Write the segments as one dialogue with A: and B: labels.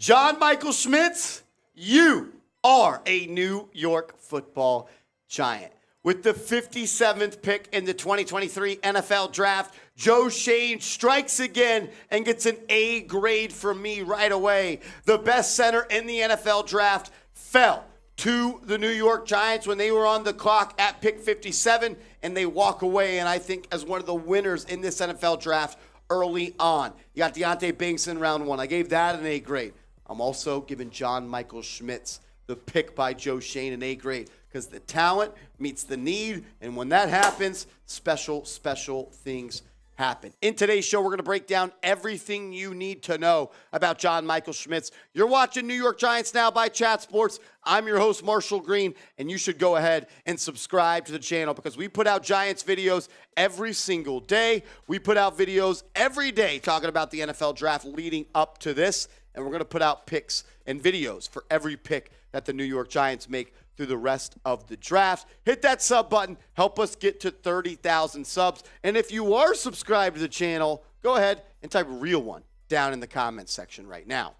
A: John Michael Schmitz, you are a New York football giant. With the 57th pick in the 2023 NFL Draft, Joe Schoen strikes again and gets an A grade from me right away. The best center in the NFL Draft fell to the New York Giants when they were on the clock at pick 57, and they walk away, and I think as one of the winners in this NFL Draft early on. You got Deonte Banks in round one. I gave that an A grade. I'm also giving John Michael Schmitz, the pick by Joe Schoen, an A grade because the talent meets the need, and when that happens, special things happen. In today's show, we're going to break down everything you need to know about John Michael Schmitz. You're watching New York Giants Now by Chat Sports. I'm your host, Marshall Green, and you should go ahead and subscribe to the channel because we put out Giants videos every single day. We put out videos every day talking about the NFL Draft leading up to this, and we're going to put out picks and videos for every pick that the New York Giants make through the rest of the draft. Hit that sub button. Help us get to 30,000 subs. And if you are subscribed to the channel, go ahead and type real one down in the comments section right now.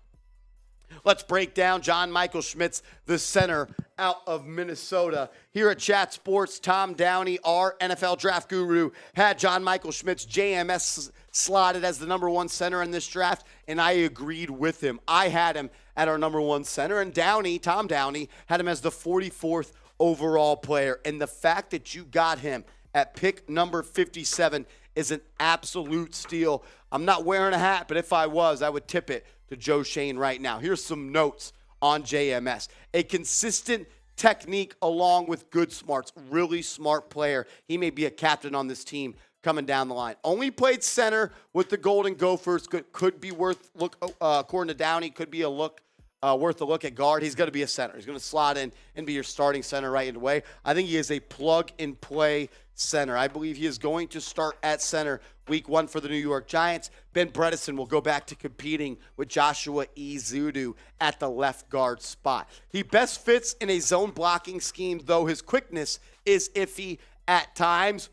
A: Let's break down John Michael Schmitz, the center out of Minnesota. Here at Chat Sports, Tom Downey, our NFL draft guru, had John Michael Schmitz, JMS, slotted as the number one center in this draft, and I agreed with him. I had him at our number one center, and Tom Downey, had him as the 44th overall player. And the fact that you got him at pick number 57 is an absolute steal. I'm not wearing a hat, but if I was, I would tip it to Joe Schoen right now. Here's some notes on JMS. A consistent technique along with good smarts. Really smart player. He may be a captain on this team coming down the line. Only played center with the Golden Gophers. Could be worth look according to Downey. Could be worth a look at guard. He's going to be a center. He's going to slot in and be your starting center right away. I think he is a plug-and-play center. I believe he is going to start at center week one for the New York Giants. Ben Bredesen will go back to competing with Joshua Ezeudu at the left guard spot. He best fits in a zone blocking scheme, though his quickness is iffy at times.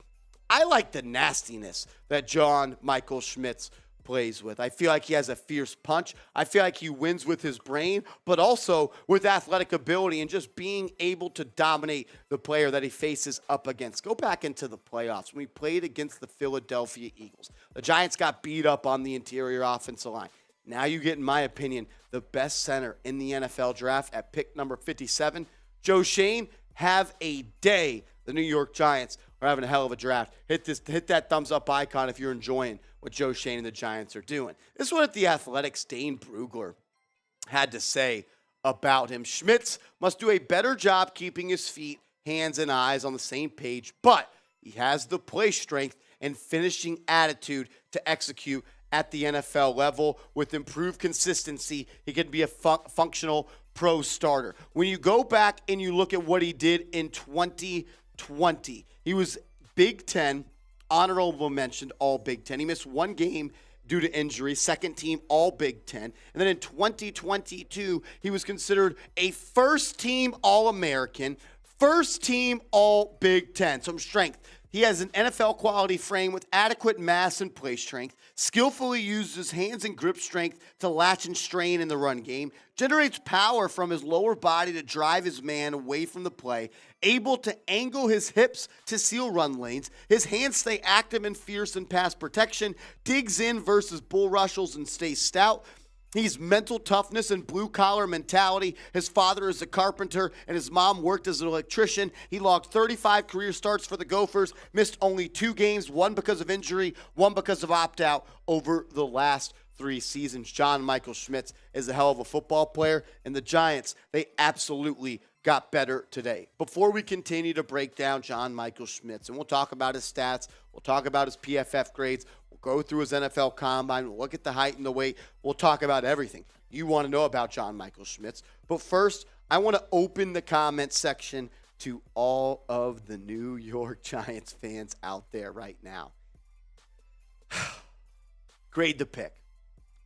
A: I like the nastiness that John Michael Schmitz plays with. I feel like he has a fierce punch. I feel like he wins with his brain, but also with athletic ability and just being able to dominate the player that he faces up against. Go back into the playoffs when we played against the Philadelphia Eagles. The Giants got beat up on the interior offensive line. Now you get, in my opinion, the best center in the NFL draft at pick number 57. Joe Schoen, have a day. The New York Giants are having a hell of a draft. Hit that thumbs up icon if you're enjoying what Joe Schoen and the Giants are doing. This is what the Athletic's Dane Brugler had to say about him. Schmitz must do a better job keeping his feet, hands, and eyes on the same page, but he has the play strength and finishing attitude to execute at the NFL level. With improved consistency, he can be a functional pro starter. When you go back and you look at what he did in 2020, he was Big Ten, honorable mention, all Big Ten. He missed one game due to injury, second team, all Big Ten. And then in 2022, he was considered a first team All-American, first team all Big Ten. Some strength. He has an NFL quality frame with adequate mass and play strength, skillfully uses his hands and grip strength to latch and strain in the run game, generates power from his lower body to drive his man away from the play, able to angle his hips to seal run lanes, his hands stay active and fierce in pass protection, digs in versus bull rushes and stays stout. He's mental toughness and blue-collar mentality. His father is a carpenter, and his mom worked as an electrician. He logged 35 career starts for the Gophers, missed only 2 games, one because of injury, one because of opt-out over the last 3 seasons. John Michael Schmitz is a hell of a football player, and the Giants, they absolutely got better today. Before we continue to break down John Michael Schmitz, and we'll talk about his stats, we'll talk about his PFF grades, we'll go through his NFL combine, we'll look at the height and the weight, we'll talk about everything you want to know about John Michael Schmitz. But first, I want to open the comment section to all of the New York Giants fans out there right now. Grade the pick.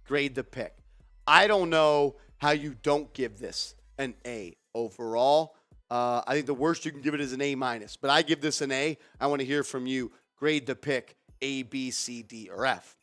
A: Grade the pick. I don't know how you don't give this an A overall. I think the worst you can give it is an A-, but I give this an A. I want to hear from you. Grade the pick A, B, C, D, or F.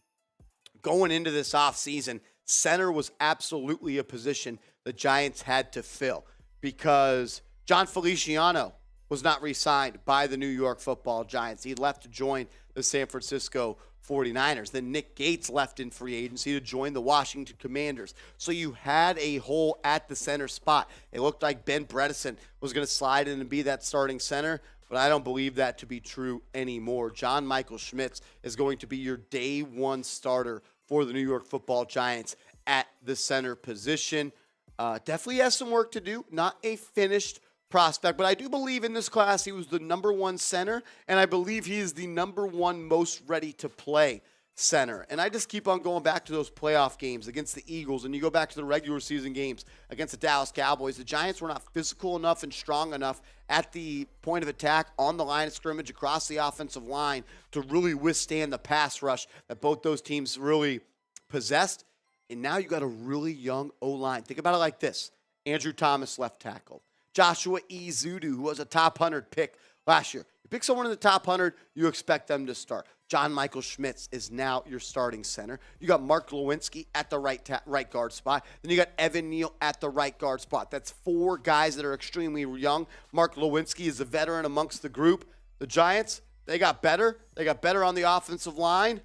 A: Going into this offseason, center was absolutely a position the Giants had to fill because John Feliciano was not re-signed by the New York Football Giants. He left to join the San Francisco 49ers. Then Nick Gates left in free agency to join the Washington Commanders. So you had a hole at the center spot. It looked like Ben Bredesen was going to slide in and be that starting center, but I don't believe that to be true anymore. John Michael Schmitz is going to be your day one starter for the New York Football Giants at the center position. Definitely has some work to do. Not a finished prospect, but I do believe in this class he was the number one center, and I believe he is the number one most ready to play center. And I just keep on going back to those playoff games against the Eagles, and you go back to the regular season games against the Dallas Cowboys. The Giants were not physical enough and strong enough at the point of attack on the line of scrimmage across the offensive line to really withstand the pass rush that both those teams really possessed. And now you got a really young O-line. Think about it like this. Andrew Thomas, left tackle. Joshua Ezeudu, who was a top 100 pick last year. You pick someone in the top 100, you expect them to start. John Michael Schmitz is now your starting center. You got Mark Lewinsky at the right guard spot. Then you got Evan Neal at the right guard spot. That's four guys that are extremely young. Mark Lewinsky is a veteran amongst the group. The Giants, they got better. They got better on the offensive line.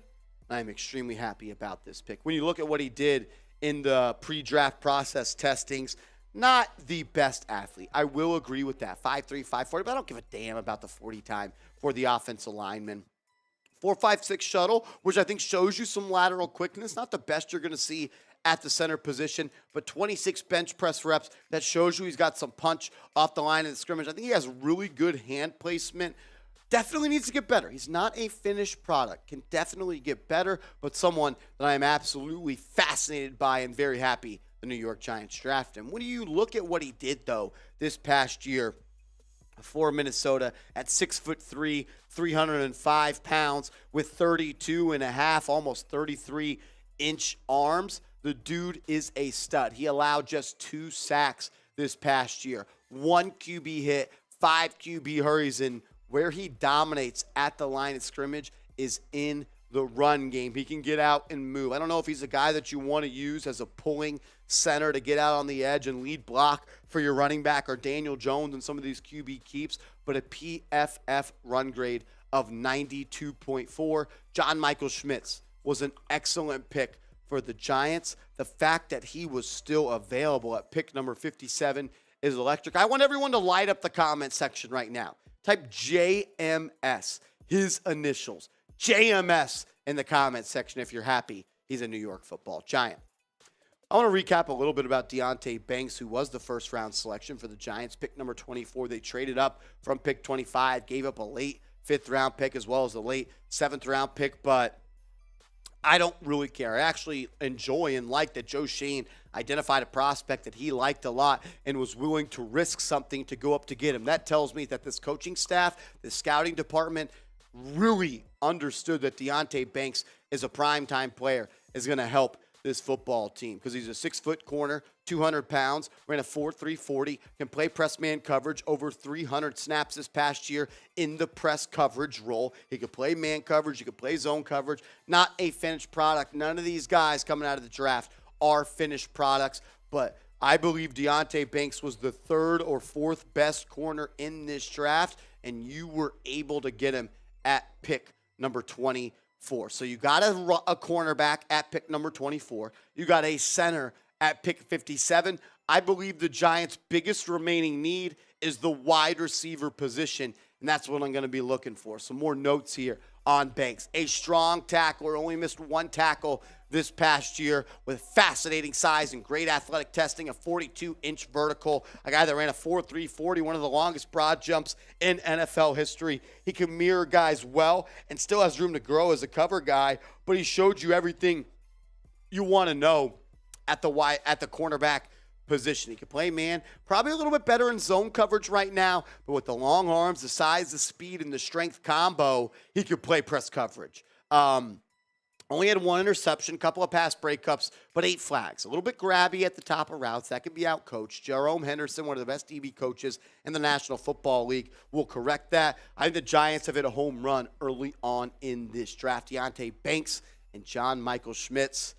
A: I'm extremely happy about this pick. When you look at what he did in the pre-draft process testings, not the best athlete. I will agree with that. 5'3", 5'40", but I don't give a damn about the 40 time for the offensive lineman. 4.56 shuttle, which I think shows you some lateral quickness. Not the best you're going to see at the center position, but 26 bench press reps. That shows you he's got some punch off the line of the scrimmage. I think he has really good hand placement. Definitely needs to get better. He's not a finished product. Can definitely get better, but someone that I am absolutely fascinated by and very happy the New York Giants drafted him. When you look at what he did, though, this past year for Minnesota at 6'3", 305 pounds with 32 and a half, almost 33-inch arms, the dude is a stud. He allowed just 2 sacks this past year. 1 QB hit, 5 QB hurries, and where he dominates at the line of scrimmage is in the run game. He can get out and move. I don't know if he's a guy that you want to use as a pulling center to get out on the edge and lead block for your running back or Daniel Jones and some of these QB keeps, but a PFF run grade of 92.4. John Michael Schmitz was an excellent pick for the Giants. The fact that he was still available at pick number 57 is electric. I want everyone to light up the comment section right now. Type JMS, his initials. JMS in the comments section if you're happy he's a New York Football Giant. I want to recap a little bit about Deonte Banks, who was the first-round selection for the Giants. Pick number 24, they traded up from pick 25, gave up a late fifth-round pick as well as a late seventh-round pick, but I don't really care. I actually enjoy and like that Joe Schoen identified a prospect that he liked a lot and was willing to risk something to go up to get him. That tells me that this coaching staff, this scouting department, really understood that Deonte Banks is a primetime player, is going to help this football team because he's a 6-foot corner, 200 pounds, ran a 4.3 40, can play press man coverage, over 300 snaps this past year in the press coverage role. He could play man coverage, he could play zone coverage. Not a finished product. None of these guys coming out of the draft are finished products, but I believe Deonte Banks was the 3rd or 4th best corner in this draft, and you were able to get him at pick number 24. So you got a cornerback at pick number 24. You got a center at pick 57. I believe the Giants' biggest remaining need is the wide receiver position, and that's what I'm going to be looking for. Some more notes here on Banks. A strong tackler, only missed 1 tackle this past year with fascinating size and great athletic testing, a 42-inch vertical, a guy that ran a 4.3 40, one of the longest broad jumps in NFL history. He can mirror guys well and still has room to grow as a cover guy, but he showed you everything you want to know at the cornerback position. He can play man, probably a little bit better in zone coverage right now, but with the long arms, the size, the speed, and the strength combo, he could play press coverage. Only had 1 interception, couple of pass breakups, but 8 flags. A little bit grabby at the top of routes. That could be outcoached. Jerome Henderson, one of the best DB coaches in the National Football League, will correct that. I think the Giants have hit a home run early on in this draft. Deonte Banks and John Michael Schmitz.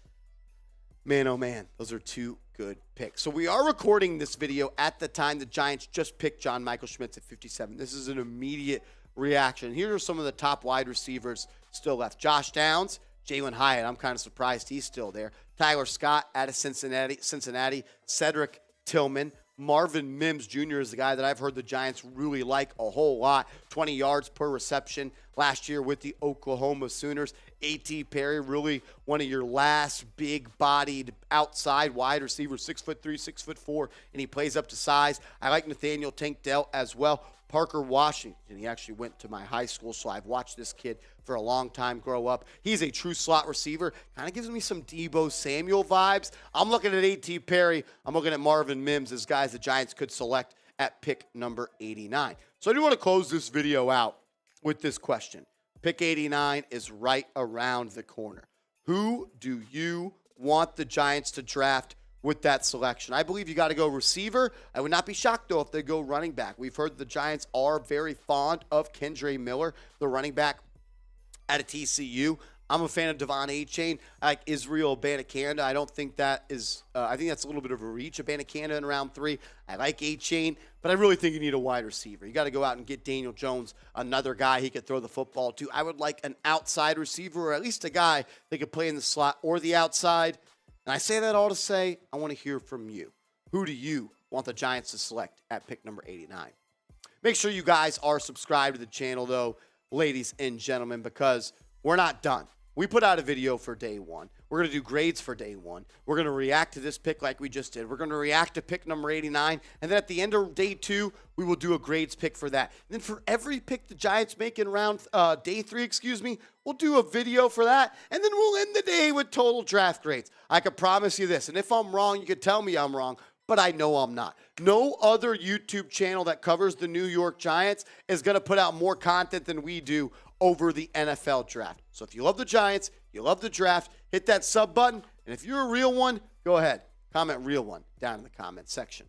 A: Man, oh man, those are two good picks. So we are recording this video at the time the Giants just picked John Michael Schmitz at 57. This is an immediate reaction. Here are some of the top wide receivers still left. Josh Downs, Jalen Hyatt. I'm kind of surprised he's still there. Tyler Scott out of Cincinnati. Cedric Tillman. Marvin Mims Jr. is the guy that I've heard the Giants really like a whole lot. 20 yards per reception last year with the Oklahoma Sooners. A.T. Perry, really one of your last big-bodied outside wide receivers, 6'3", 6'4", and he plays up to size. I like Nathaniel Tank Dell as well. Parker Washington, he actually went to my high school, so I've watched this kid for a long time grow up. He's a true slot receiver. Kind of gives me some Deebo Samuel vibes. I'm looking at A.T. Perry. I'm looking at Marvin Mims as guys the Giants could select at pick number 89. So I do want to close this video out with this question. Pick 89 is right around the corner. Who do you want the Giants to draft with that selection? I believe you got to go receiver. I would not be shocked, though, if they go running back. We've heard the Giants are very fond of Kendre Miller, the running back out of TCU. I'm a fan of Devon A-Chain. I like Israel Abanikanda. I don't think that is I think that's a little bit of a reach, Abanikanda in round 3. I like A-Chain, but I really think you need a wide receiver. You got to go out and get Daniel Jones, another guy he could throw the football to. I would like an outside receiver, or at least a guy that could play in the slot or the outside. And I say that all to say, I want to hear from you. Who do you want the Giants to select at pick number 89? Make sure you guys are subscribed to the channel, though, ladies and gentlemen, because we're not done. We put out a video for day 1. We're going to do grades for day 1. We're going to react to this pick like we just did. We're going to react to pick number 89. And then at the end of day 2, we will do a grades pick for that. And then for every pick the Giants make in day 3, we'll do a video for that. And then we'll end the day with total draft grades. I can promise you this. And if I'm wrong, you can tell me I'm wrong. But I know I'm not. No other YouTube channel that covers the New York Giants is going to put out more content than we do over the NFL draft. So if you love the Giants, you love the draft, hit that sub button. And if you're a real one, go ahead. Comment real one down in the comment section.